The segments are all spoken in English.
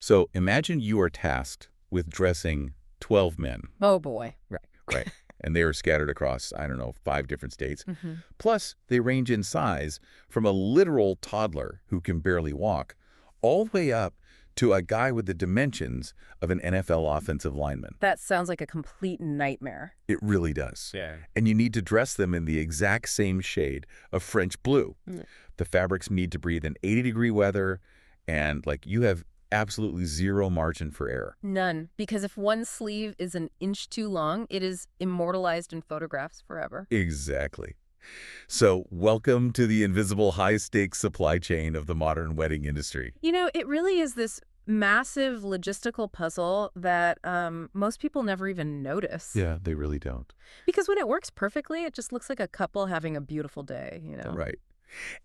So imagine you are tasked with dressing 12 men. Oh, boy. Right. Right. And they are scattered across, I don't know, 5 different states. Mm-hmm. Plus, they range in size from a literal toddler who can barely walk all the way up to a guy with the dimensions of an NFL offensive lineman. That sounds like a complete nightmare. It really does. Yeah. And you need to dress them in the exact same shade of French blue. Mm. The fabrics need to breathe in 80-degree weather, and you have absolutely zero margin for error. None. Because if one sleeve is an inch too long, it is immortalized in photographs forever. Exactly. So welcome to the invisible high-stakes supply chain of the modern wedding industry. You know, it really is this massive logistical puzzle that most people never even notice. Yeah, they really don't. Because when it works perfectly, it just looks like a couple having a beautiful day, you know? Right.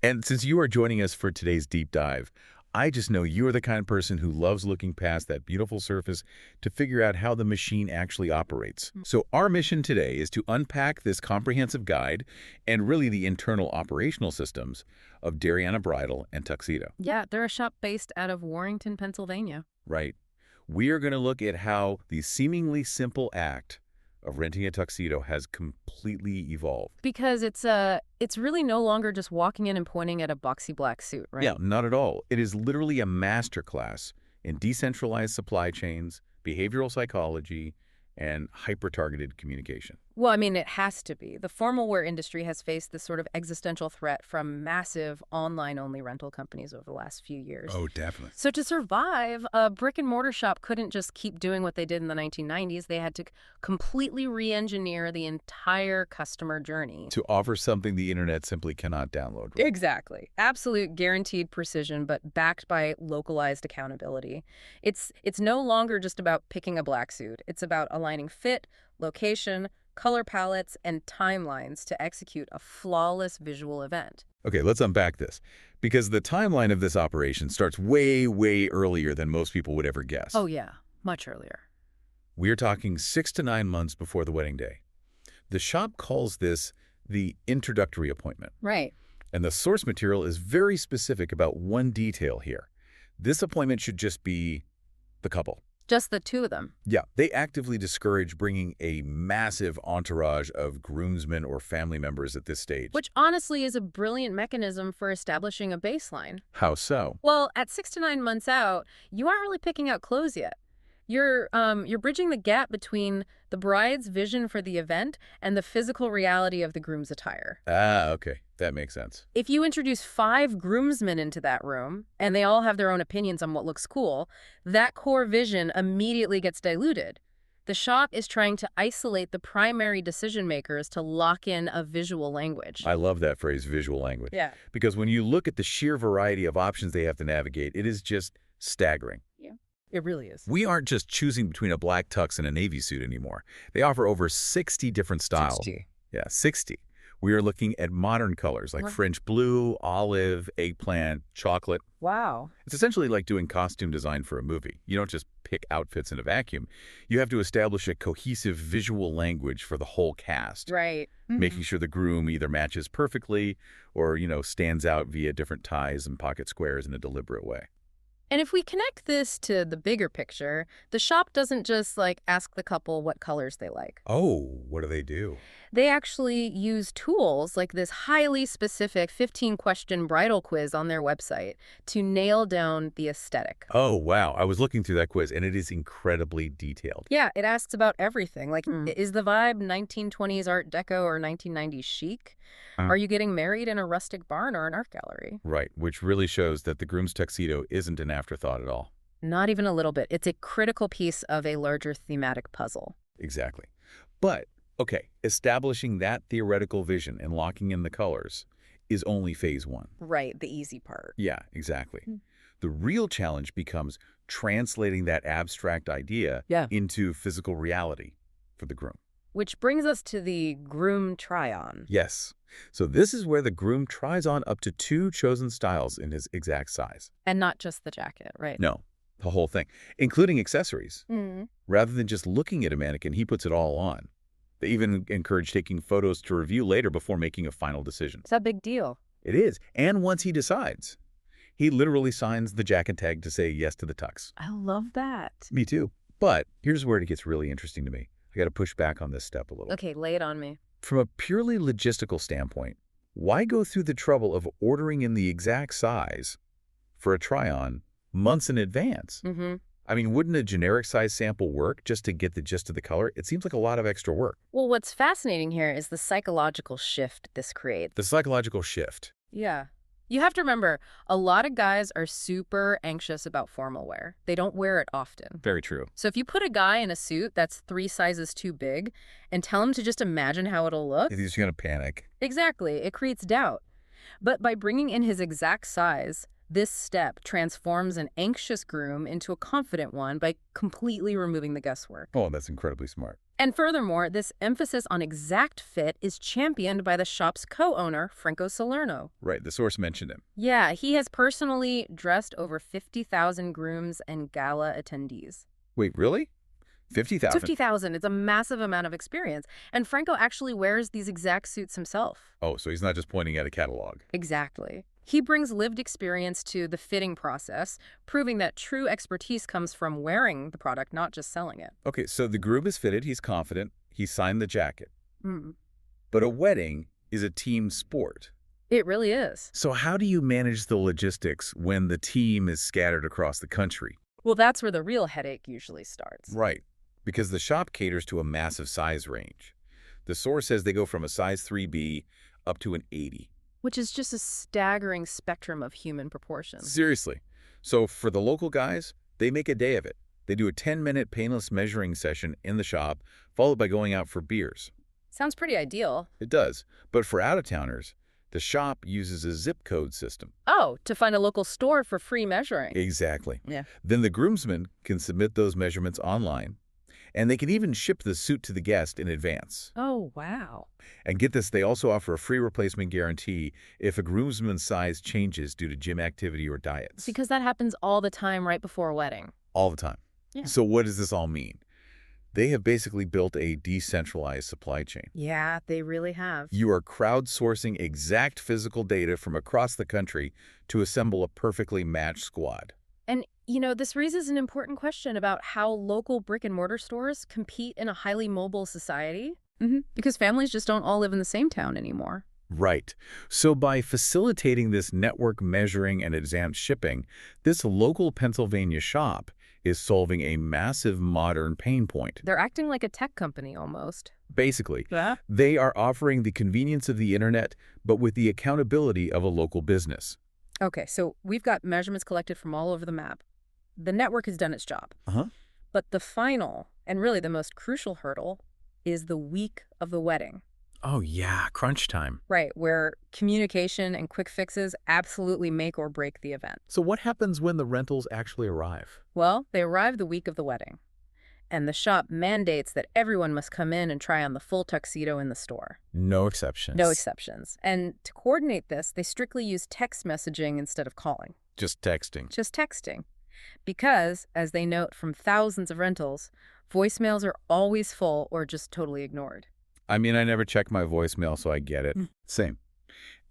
And since you are joining us for today's deep dive, I just know you are the kind of person who loves looking past that beautiful surface to figure out how the machine actually operates. So our mission today is to unpack this comprehensive guide and really the internal operational systems of Darianna Bridal and Tuxedo. Yeah, they're a shop based out of Warrington, Pennsylvania. Right. We are going to look at how the seemingly simple act of renting a tuxedo has completely evolved. Because it's really no longer just walking in and pointing at a boxy black suit, right? Yeah, not at all. It is literally a masterclass in decentralized supply chains, behavioral psychology, and hyper-targeted communication. Well, I mean, it has to be. The formal wear industry has faced this sort of existential threat from massive online-only rental companies over the last few years. Oh, definitely. So to survive, a brick-and-mortar shop couldn't just keep doing what they did in the 1990s. They had to completely re-engineer the entire customer journey. To offer something the internet simply cannot download. Right? Exactly. Absolute guaranteed precision, but backed by localized accountability. It's no longer just about picking a black suit. It's about aligning fit, location, color palettes, and timelines to execute a flawless visual event. Okay, let's unpack this. Because the timeline of this operation starts way, way earlier than most people would ever guess. Oh, yeah. Much earlier. We're talking 6 to 9 months before the wedding day. The shop calls this the introductory appointment. Right. And the source material is very specific about one detail here. This appointment should just be the couple. Just the two of them. Yeah, they actively discourage bringing a massive entourage of groomsmen or family members at this stage. Which honestly is a brilliant mechanism for establishing a baseline. How so? Well, at 6 to 9 months out, you aren't really picking out clothes yet. You're bridging the gap between the bride's vision for the event and the physical reality of the groom's attire. Ah, okay. That makes sense. If you introduce 5 groomsmen into that room, and they all have their own opinions on what looks cool, that core vision immediately gets diluted. The shop is trying to isolate the primary decision makers to lock in a visual language. I love that phrase, visual language. Yeah. Because when you look at the sheer variety of options they have to navigate, it is just staggering. It really is. We aren't just choosing between a black tux and a navy suit anymore. They offer over 60 different styles. 60. Yeah, 60. We are looking at modern colors like Wow. French blue, olive, eggplant, chocolate. Wow. It's essentially like doing costume design for a movie. You don't just pick outfits in a vacuum. You have to establish a cohesive visual language for the whole cast, Right. making sure the groom either matches perfectly or, stands out via different ties and pocket squares in a deliberate way. And if we connect this to the bigger picture, the shop doesn't just ask the couple what colors they like. Oh, what do they do? They actually use tools like this highly specific 15-question bridal quiz on their website to nail down the aesthetic. Oh, wow. I was looking through that quiz, and it is incredibly detailed. Yeah, it asks about everything. Is the vibe 1920s Art Deco or 1990s chic? Are you getting married in a rustic barn or an art gallery? Right, which really shows that the groom's tuxedo isn't an afterthought at all. Not even a little bit. It's a critical piece of a larger thematic puzzle. Exactly. But, okay, establishing that theoretical vision and locking in the colors is only phase 1. Right, the easy part. Yeah, exactly. The real challenge becomes translating that abstract idea into physical reality for the groom. Which brings us to the groom try-on. Yes. So this is where the groom tries on up to 2 chosen styles in his exact size. And not just the jacket, right? No, the whole thing, including accessories. Mm. Rather than just looking at a mannequin, he puts it all on. They even encourage taking photos to review later before making a final decision. It's a big deal. It is. And once he decides, He literally signs the jacket tag to say yes to the tux. I love that. Me too. But here's where it gets really interesting to me. I got to push back on this step a little. Okay, lay it on me. From a purely logistical standpoint, why go through the trouble of ordering in the exact size for a try-on months in advance? Mm-hmm. I mean, wouldn't a generic size sample work just to get the gist of the color? It seems like a lot of extra work. Well, what's fascinating here is the psychological shift this creates. The psychological shift. Yeah. You have to remember, a lot of guys are super anxious about formal wear. They don't wear it often. Very true. So if you put a guy in a suit that's 3 sizes too big and tell him to just imagine how it'll look. He's just going to panic. Exactly. It creates doubt. But by bringing in his exact size, this step transforms an anxious groom into a confident one by completely removing the guesswork. Oh, that's incredibly smart. And furthermore, this emphasis on exact fit is championed by the shop's co-owner, Franco Salerno. Right, the source mentioned him. Yeah, he has personally dressed over 50,000 grooms and gala attendees. Wait, really? 50,000? 50,000. It's a massive amount of experience. And Franco actually wears these exact suits himself. Oh, so he's not just pointing at a catalog. Exactly. He brings lived experience to the fitting process, proving that true expertise comes from wearing the product, not just selling it. Okay, so the groom is fitted, he's confident, he signed the jacket. Mm. But a wedding is a team sport. It really is. So how do you manage the logistics when the team is scattered across the country? Well, that's where the real headache usually starts. Right, because the shop caters to a massive size range. The source says they go from a size 3B up to an 80. Which is just a staggering spectrum of human proportions. Seriously. So for the local guys, they make a day of it. They do a 10-minute painless measuring session in the shop, followed by going out for beers. Sounds pretty ideal. It does. But for out-of-towners, the shop uses a zip code system. Oh, to find a local store for free measuring. Exactly. Yeah. Then the groomsmen can submit those measurements online, and they can even ship the suit to the guest in advance. Oh, wow. And get this, they also offer a free replacement guarantee if a groomsman's size changes due to gym activity or diets. Because that happens all the time right before a wedding. All the time. Yeah. So what does this all mean? They have basically built a decentralized supply chain. Yeah, they really have. You are crowdsourcing exact physical data from across the country to assemble a perfectly matched squad. And, you know, this raises an important question about how local brick-and-mortar stores compete in a highly mobile society. Because families just don't all live in the same town anymore. Right. So by facilitating this network measuring and advanced shipping, this local Pennsylvania shop is solving a massive modern pain point. They're acting like a tech company almost. Basically, Yeah. they are offering the convenience of the internet, but with the accountability of a local business. Okay, so we've got measurements collected from all over the map. The network has done its job. Uh-huh. But the final, and really the most crucial hurdle, is the week of the wedding. Oh, yeah, crunch time. Right, where communication and quick fixes absolutely make or break the event. So what happens when the rentals actually arrive? Well, they arrive the week of the wedding, and the shop mandates that everyone must come in and try on the full tuxedo in the store. No exceptions. No exceptions. And to coordinate this, they strictly use text messaging instead of calling. Just texting. Just texting. Because, as they note from thousands of rentals, voicemails are always full or just totally ignored. I mean, I never check my voicemail, so I get it. Same.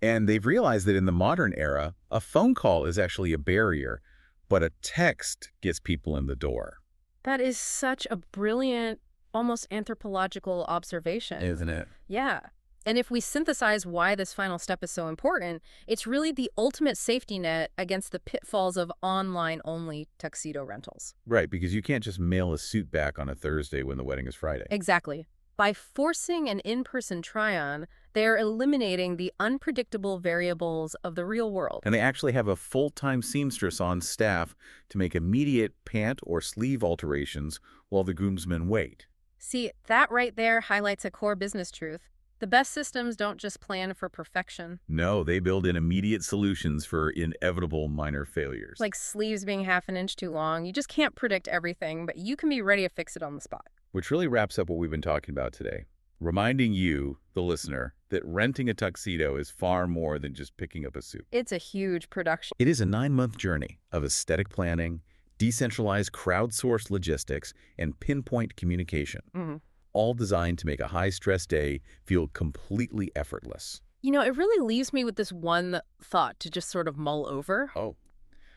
And they've realized that in the modern era, a phone call is actually a barrier, but a text gets people in the door. That is such a brilliant, almost anthropological observation. Isn't it? Yeah. And if we synthesize why this final step is so important, it's really the ultimate safety net against the pitfalls of online-only tuxedo rentals. Right, because you can't just mail a suit back on a Thursday when the wedding is Friday. Exactly. By forcing an in-person try-on, they're eliminating the unpredictable variables of the real world. And they actually have a full-time seamstress on staff to make immediate pant or sleeve alterations while the groomsmen wait. See, that right there highlights a core business truth. The best systems don't just plan for perfection. No, they build in immediate solutions for inevitable minor failures. Like sleeves being half an inch too long. You just can't predict everything, but you can be ready to fix it on the spot. Which really wraps up what we've been talking about today. Reminding you, the listener, that renting a tuxedo is far more than just picking up a suit. It's a huge production. It is a 9-month journey of aesthetic planning, decentralized crowdsourced logistics, and pinpoint communication. All designed to make a high-stress day feel completely effortless. You know, it really leaves me with this one thought to just sort of mull over. Oh.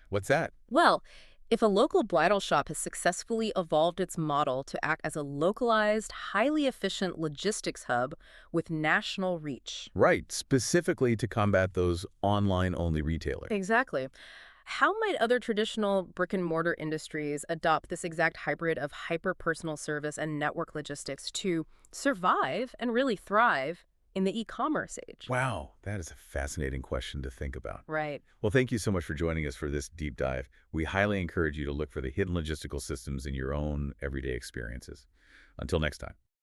What's that? Well, if a local bridal shop has successfully evolved its model to act as a localized, highly efficient logistics hub with national reach. Right, specifically to combat those online-only retailers. Exactly. How might other traditional brick-and-mortar industries adopt this exact hybrid of hyper-personal service and network logistics to survive and really thrive in the e-commerce age? Wow, that is a fascinating question to think about. Right. Well, thank you so much for joining us for this deep dive. We highly encourage you to look for the hidden logistical systems in your own everyday experiences. Until next time.